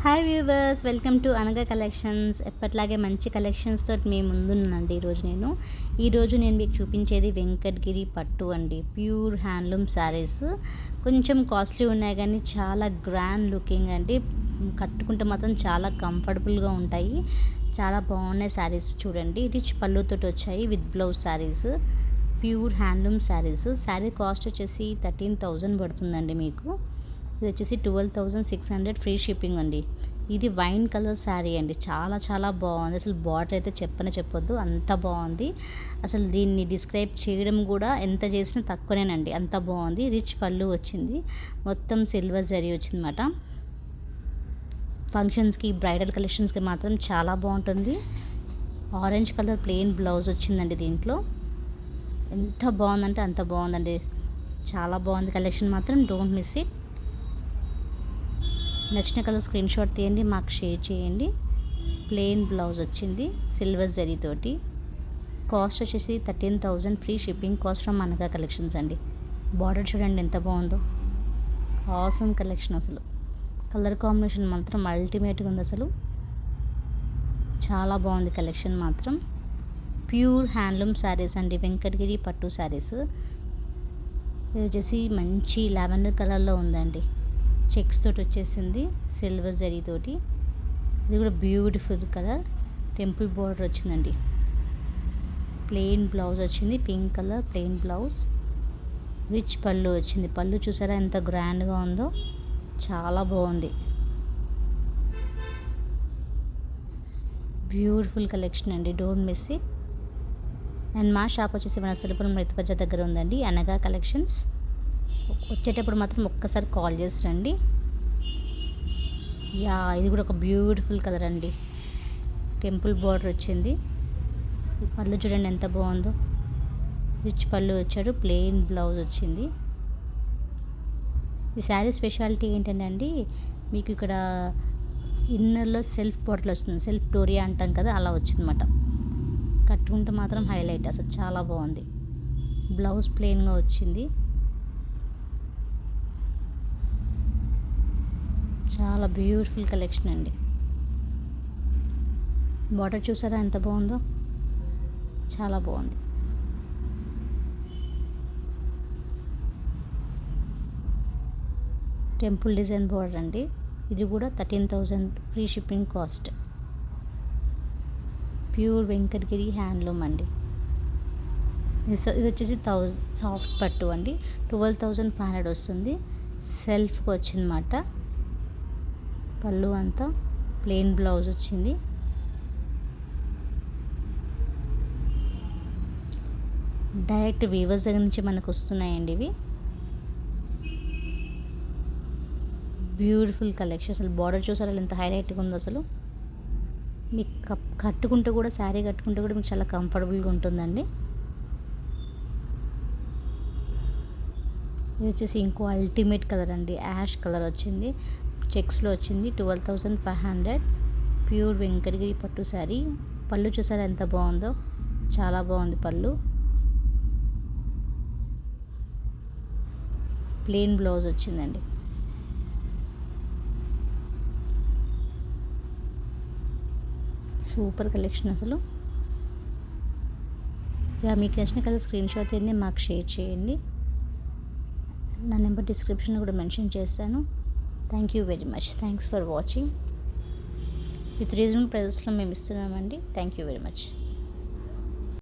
Hi viewers, welcome to అనగా collections. ఎప్పట్లాగే మంచి కలెక్షన్స్ తోటి మేము ముందున్నానండి. ఈరోజు నేను మీకు చూపించేది వెంకటగిరి పట్టు అండి. Pure handloom saris. కొంచెం కాస్ట్లీ ఉన్నాయి కానీ చాలా గ్రాండ్ లుకింగ్ అండి. కట్టుకుంటే మాత్రం చాలా కంఫర్టబుల్గా ఉంటాయి. చాలా బాగున్నాయి శారీస్. చూడండి, రిచ్ పళ్ళుతోటి వచ్చాయి with blouse saris. Pure handloom saris. Sari cost వచ్చేసి 13,000 పడుతుందండి మీకు. ఇది వచ్చేసి 12,600 ఫ్రీ షిప్పింగ్ అండి. ఇది వైన్ కలర్ శారీ అండి. చాలా చాలా బాగుంది. అసలు బార్డర్ అయితే చెప్పొద్దు, అంత బాగుంది. అసలు దీన్ని డిస్క్రైబ్ చేయడం కూడా ఎంత చేసినా తక్కువనేనండి, అంత బాగుంది. రిచ్ పళ్ళు వచ్చింది, మొత్తం సిల్వర్ జరీ వచ్చిందన్నమాట. ఫంక్షన్స్కి, బ్రైడల్ కలెక్షన్స్కి మాత్రం చాలా బాగుంటుంది. ఆరెంజ్ కలర్ ప్లెయిన్ బ్లౌజ్ వచ్చిందండి. దీంట్లో ఎంత బాగుందంటే అంత బాగుందండి. చాలా బాగుంది కలెక్షన్ మాత్రం. Don't miss it. నచ్చిన కలర్ స్క్రీన్ షాట్ తీయండి, మాకు షేర్ చేయండి. ప్లెయిన్ బ్లౌజ్ వచ్చింది సిల్వర్ జరీతోటి. కాస్ట్ వచ్చేసి 13,000 ఫ్రీ షిప్పింగ్ కాస్ట్ ఫ్రమ్ అనగా కలెక్షన్స్ అండి. బార్డర్ చూడండి ఎంత బాగుందో. Awesome collection. అసలు కలర్ కాంబినేషన్ మాత్రం అల్టిమేట్గా ఉంది. అసలు చాలా బాగుంది కలెక్షన్ మాత్రం. ప్యూర్ హ్యాండ్లూమ్ శారీస్ అండి, వెంకటగిరి పట్టు శారీస్. ఇది వచ్చేసి మంచి లావెండర్ కలర్లో ఉందండి. చెక్స్ తోటి వచ్చేసింది సిల్వర్ జరీతోటి. ఇది కూడా బ్యూటిఫుల్ కలర్. టెంపుల్ బోర్డర్ వచ్చిందండి. ప్లెయిన్ బ్లౌజ్ వచ్చింది, pink colour plain blouse. Rich పళ్ళు వచ్చింది. పళ్ళు చూసారా ఎంత గ్రాండ్గా ఉందో, చాలా బాగుంది. బ్యూటిఫుల్ కలెక్షన్ అండి, డోంట్ మిస్ ఇట్. అండ్ మా షాప్ వచ్చేసి మన సిరిపురం రైతుబజ దగ్గర ఉందండి, అనగా కలెక్షన్స్. వచ్చేటప్పుడు మాత్రం ఒక్కసారి కాల్ చేసి రండి. ఇది కూడా ఒక బ్యూటిఫుల్ కలర్ అండి. టెంపుల్ బార్డర్ వచ్చింది. పళ్ళు చూడండి ఎంత బాగుందో. రిచ్ పళ్ళు వచ్చాడు, ప్లెయిన్ బ్లౌజ్ వచ్చింది. ఈ శారీ స్పెషాలిటీ ఏంటంటే మీకు ఇక్కడ ఇన్నర్లో సెల్ఫ్ బాటిల్ వస్తుంది. సెల్ఫ్ డోరియా అంటాం కదా, అలా వచ్చిందన్నమాట. కట్టుకుంటే మాత్రం హైలైట్. అసలు చాలా బాగుంది. బ్లౌజ్ ప్లెయిన్గా వచ్చింది. చాలా బ్యూటిఫుల్ కలెక్షన్ అండి. బార్డర్ చూసారా ఎంత బాగుందో, చాలా బాగుంది. టెంపుల్ డిజైన్ బార్డర్ అండి. ఇది కూడా 13,000 free shipping cost. Pure Venkatagiri handloom అండి. ఇది వచ్చేసి సాఫ్ట్ పట్టు అండి. 12,500 వస్తుంది. సెల్ఫ్కి వచ్చిందన్నమాట. పళ్ళు అంతా ప్లెయిన్ బ్లౌజ్ వచ్చింది. డైరెక్ట్ వీవర్స్ దగ్గర నుంచి మనకు వస్తున్నాయండి ఇవి. Beautiful collection. అసలు బార్డర్ చూసారా ఎంత హైలైట్గా ఉందో. అసలు మీకు కట్టుకుంటూ కూడా, శారీ కట్టుకుంటూ కూడా మీకు చాలా కంఫర్టబుల్గా ఉంటుందండి. ఇది వచ్చేసి ఇంకో అల్టిమేట్ కలర్ అండి. యాష్ కలర్ వచ్చింది, చెక్స్లో వచ్చింది. 12,500 ప్యూర్ వెంకటగిరి పట్టు శారీ. పళ్ళు చూసారా ఎంత బాగుందో, చాలా బాగుంది పళ్ళు. ప్లెయిన్ బ్లౌజ్ వచ్చిందండి. సూపర్ కలెక్షన్ అసలు. మీకు నచ్చిన కలర్ స్క్రీన్ షాట్ తీయండి, మాకు షేర్ చేయండి. నా నెంబర్ డిస్క్రిప్షన్లో కూడా మెన్షన్ చేస్తాను. Thank you very much. Thanks for watching. With reasonable ప్రైజెస్లో మేము ఇస్తున్నామండి. Thank you very much.